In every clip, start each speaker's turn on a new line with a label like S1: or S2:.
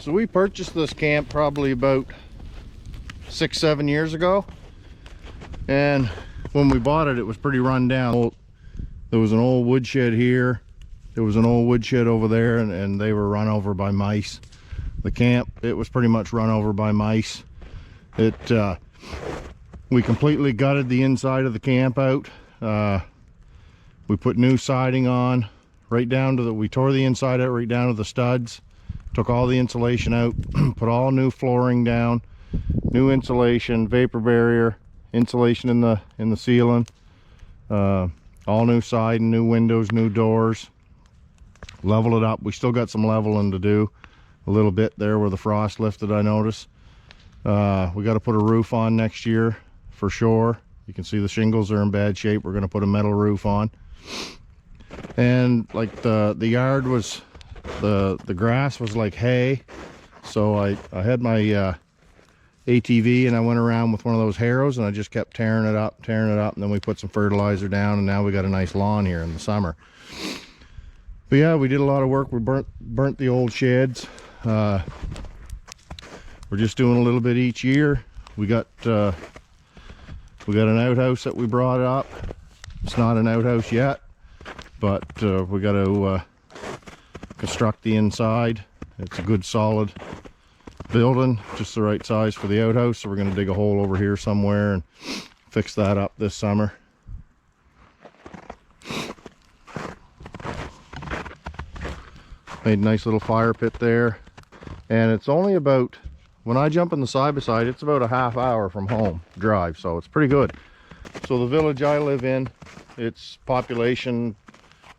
S1: So we purchased this camp probably about 6-7 years ago, and when we bought it, it was pretty run down. There was an old woodshed here, there was an old woodshed over there, and they were run over by mice. The camp, it was pretty much run over by mice. We completely gutted the inside of the camp out. We put new siding on, right down to we tore the inside out right down to the studs, took all the insulation out, put all new flooring down, new insulation, vapor barrier, insulation in the ceiling, all new siding, new windows, new doors, level it up. We still got some leveling to do, a little bit there where the frost lifted, I noticed. We got to put a roof on next year for sure. You can see the shingles are in bad shape. We're going to put a metal roof on. And like the yard was, the grass was like hay, so I had my ATV and I went around with one of those harrows and I just kept tearing it up, and then we put some fertilizer down, and now we got a nice lawn here in the summer. But yeah, we did a lot of work. We burnt the old sheds. We're just doing a little bit each year. We got an outhouse that we brought up. It's not an outhouse yet, but we got to construct the inside. It's a good solid building, just the right size for the outhouse, so we're going to dig a hole over here somewhere and fix that up this summer. Made a nice little fire pit there, and it's only about, when I jump in the side by side, it's about a half hour from home drive, so it's pretty good. So the village I live in, its population,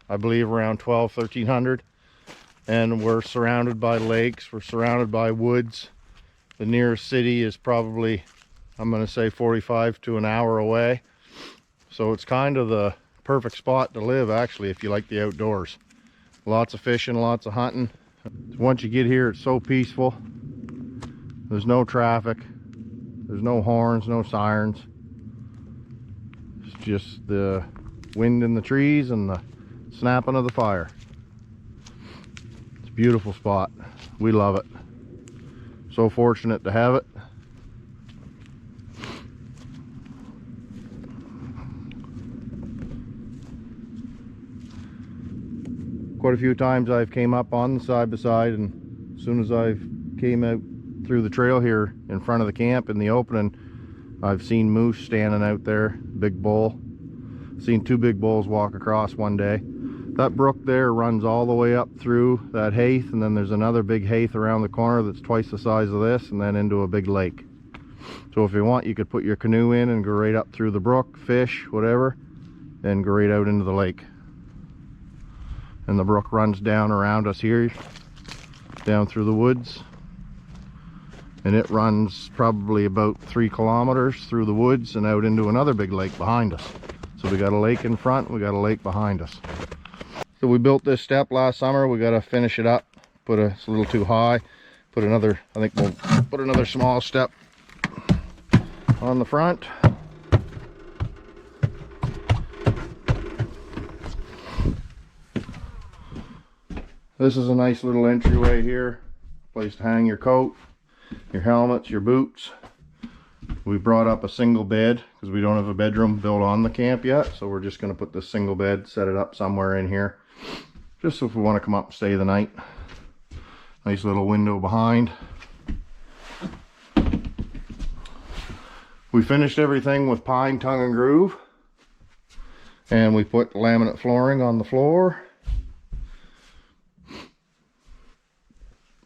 S1: I believe around 1,200-1,300, and we're surrounded by lakes, we're surrounded by woods. The nearest city is probably, I'm going to say 45 to an hour away, so it's kind of the perfect spot to live actually if you like the outdoors. Lots of fishing, lots of hunting. Once you get here, it's so peaceful. There's no traffic, there's no horns, no sirens. It's just the wind in the trees and the snapping of the fire. It's a beautiful spot. We love it. So fortunate to have it. Quite a few times I've came up on the side by side, and as soon as I've came out through the trail here in front of the camp in the opening, I've seen moose standing out there, big bull. Seen 2 big bulls walk across one day. That brook there runs all the way up through that heath, and then there's another big heath around the corner that's twice the size of this, and then into a big lake. So if you want, you could put your canoe in and go right up through the brook, fish, whatever, and go right out into the lake. And the brook runs down around us here, down through the woods, and it runs probably about 3 kilometers through the woods and out into another big lake behind us. So we got a lake in front, we got a lake behind us. So we built this step last summer. We got to finish it up. It's a little too high. Put another, I think we'll put another small step on the front. This is a nice little entryway here, place to hang your coat, your helmets, your boots. We brought up a single bed because we don't have a bedroom built on the camp yet, so we're just going to put this single bed, set it up somewhere in here, just so if we want to come up and stay the night. Nice little window behind. We finished everything with pine tongue and groove, and we put laminate flooring on the floor.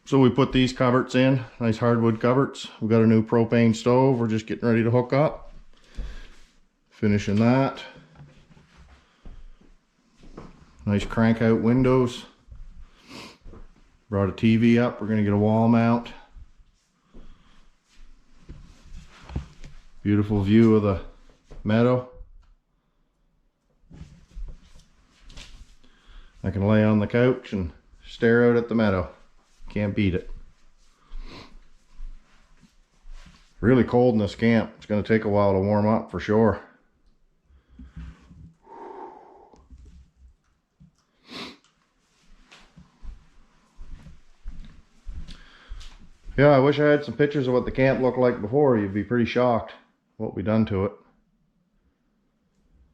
S1: So we put these cupboards in, nice hardwood cupboards. We've got a new propane stove we're just getting ready to hook up. Finishing that. Nice crank out windows. Brought a TV up, we're gonna get a wall mount. Beautiful view of the meadow. I can lay on the couch and stare out at the meadow. Can't beat it. Really cold in this camp. It's going to take a while to warm up for sure. Yeah, I wish I had some pictures of what the camp looked like before. You'd be pretty shocked what we done to it.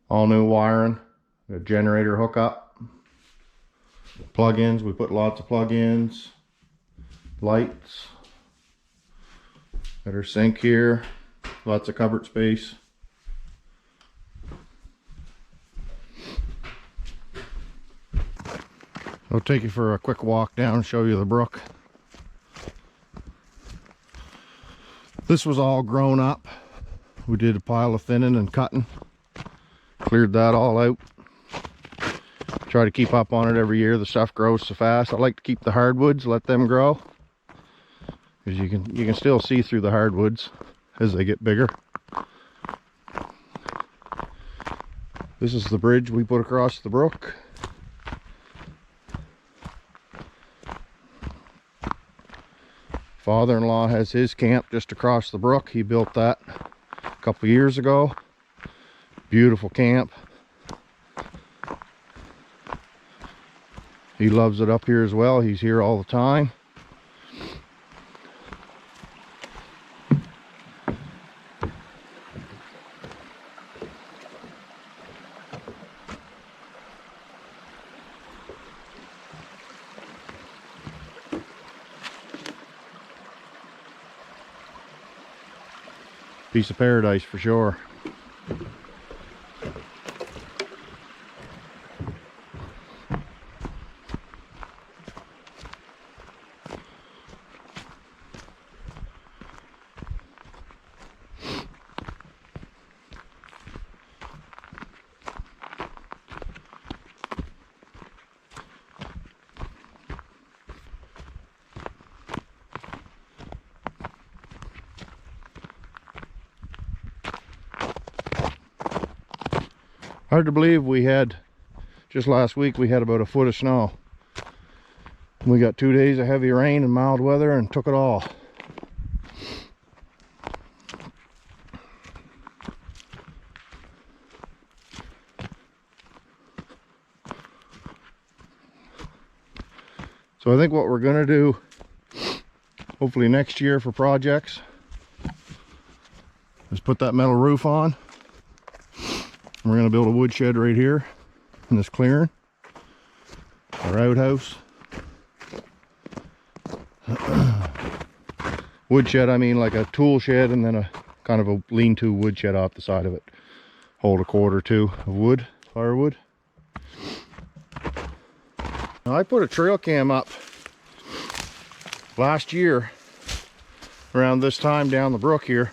S1: All new wiring, a generator hookup, plug-ins. We put lots of plug-ins, lights. Got our sink here, lots of cupboard space. I'll take you for a quick walk down and show you the brook. This was all grown up. We did a pile of thinning and cutting. Cleared that all out. Try to keep up on it every year. The stuff grows so fast. I like to keep the hardwoods, let them grow. Because you can still see through the hardwoods as they get bigger. This is the bridge we put across the brook. Father-in-law has his camp just across the brook. He built that a couple years ago. Beautiful camp. He loves it up here as well. He's here all the time. Piece of paradise for sure. Hard to believe we had, just last week we had about a foot of snow. We got 2 days of heavy rain and mild weather and took it all. So I think what we're gonna do, hopefully next year for projects, is put that metal roof on. We're going to build a wood shed right here in this clearing, our outhouse. Wood shed, I mean like a tool shed, and then a kind of a lean-to wood shed off the side of it. Hold a cord or two of wood, firewood. Now, I put a trail cam up last year around this time down the brook here.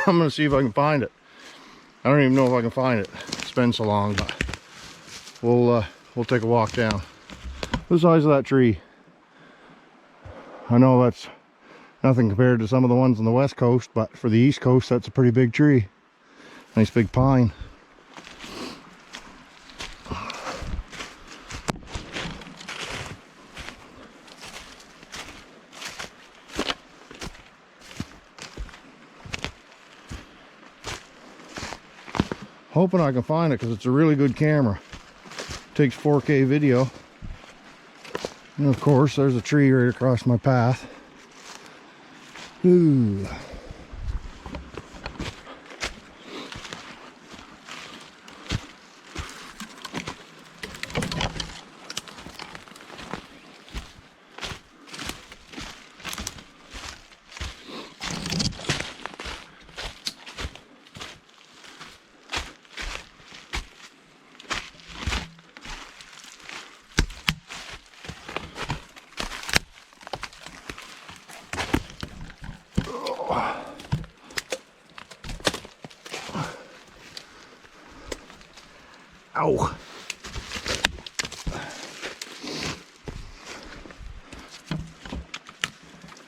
S1: I'm going to see if I can find it. I don't even know if I can find it. It's been so long, but we'll take a walk down. The size of that tree. I know that's nothing compared to some of the ones on the west coast, but for the east coast, that's a pretty big tree. Nice big pine. Hoping I can find it because it's a really good camera. Takes 4K video. And of course, there's a tree right across my path. Ooh. Ow.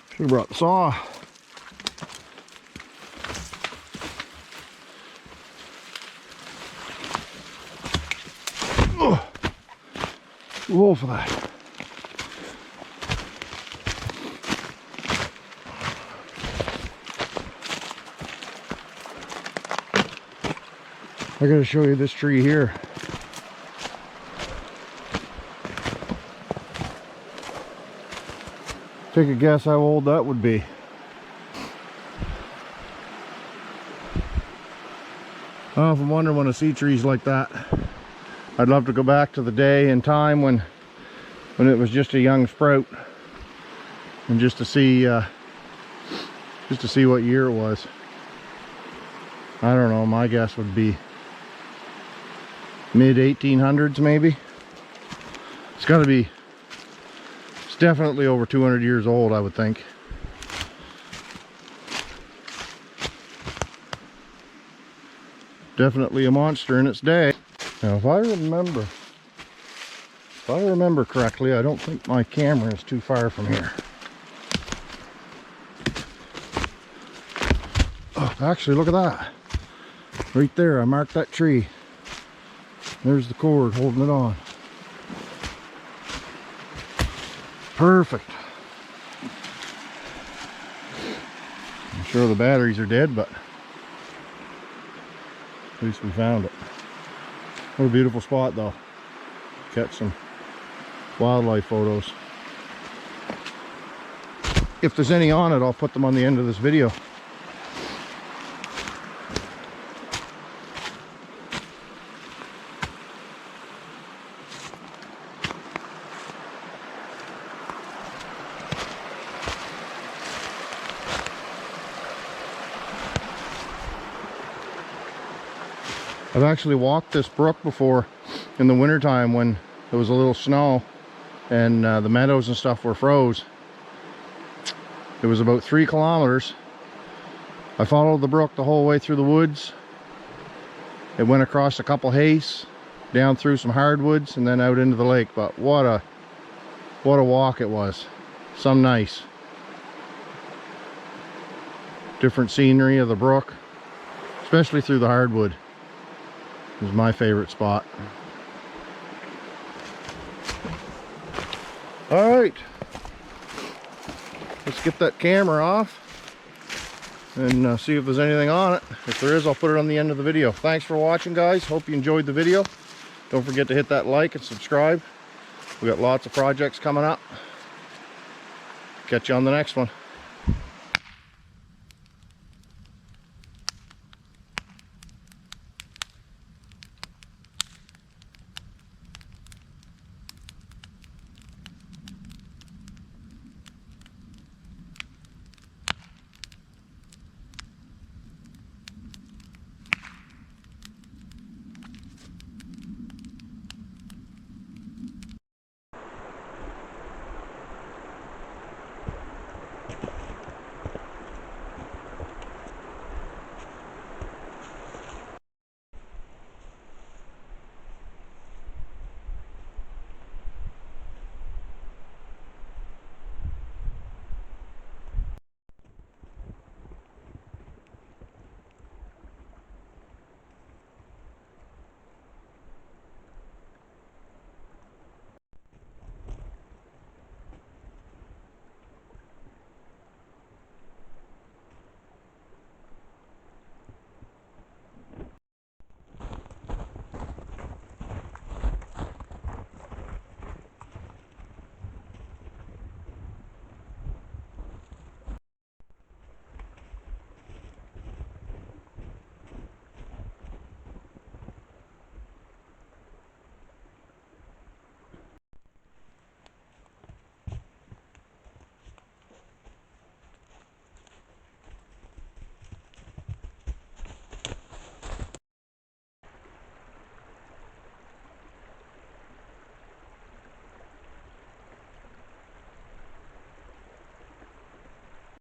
S1: Should have brought the saw. Oh, wolf of that. I gotta show you this tree here. Take a guess how old that would be. I often wonder when I see trees like that. I'd love to go back to the day and time when it was just a young sprout, and just to see what year it was. I don't know, my guess would be mid 1800s maybe. It's got to be, it's definitely over 200 years old, I would think. Definitely a monster in its day. Now if I remember correctly, I don't think my camera is too far from here. Oh, actually look at that. Right there, I marked that tree. There's the cord holding it on. Perfect. I'm sure the batteries are dead, but at least we found it. What a beautiful spot though. Catch some wildlife photos. If there's any on it, I'll put them on the end of this video. I've actually walked this brook before in the wintertime when there was a little snow and the meadows and stuff were froze. It was about 3 kilometers. I followed the brook the whole way through the woods. It went across a couple hays, down through some hardwoods, and then out into the lake. But what a walk it was. Some nice. Different scenery of the brook, especially through the hardwood. It was my favorite spot. All right, let's get that camera off and see if there's anything on it. If there is, I'll put it on the end of the video. Thanks for watching, guys. Hope you enjoyed the video. Don't forget to hit that like and subscribe. We got lots of projects coming up. Catch you on the next one.